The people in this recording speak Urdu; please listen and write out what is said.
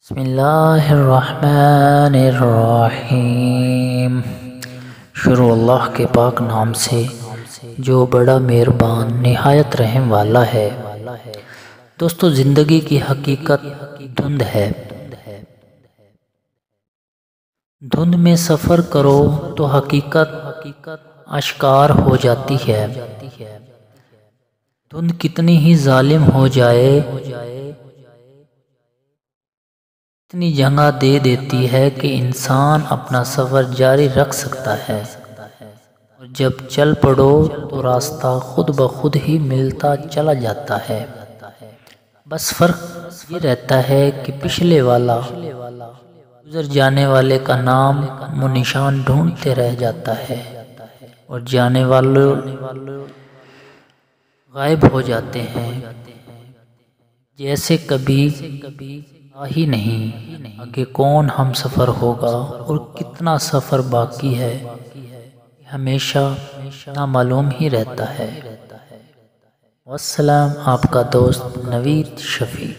بسم اللہ الرحمن الرحیم۔ شروع اللہ کے پاک نام سے جو بڑا مہربان نہایت رحم والا ہے۔ دوستو، زندگی کی حقیقت دھند ہے۔ دھند میں سفر کرو تو حقیقت اشکار ہو جاتی ہے۔ دھند کتنی ہی ظالم ہو جائے اتنی جگہ دے دیتی ہے کہ انسان اپنا سفر جاری رکھ سکتا ہے، اور جب چل پڑو تو راستہ خود بخود ہی ملتا چلا جاتا ہے۔ بس فرق یہ رہتا ہے کہ پچھلے والا گزر جانے والے کا نام و نشان ڈھونڈتے رہ جاتا ہے، اور جانے والے غائب ہو جاتے ہیں، جیسے کبھی ہی نہیں۔ آگے کون ہم سفر ہوگا اور کتنا سفر باقی ہے، ہمیشہ نامعلوم ہی رہتا ہے۔ والسلام، آپ کا دوست نوید شفیع۔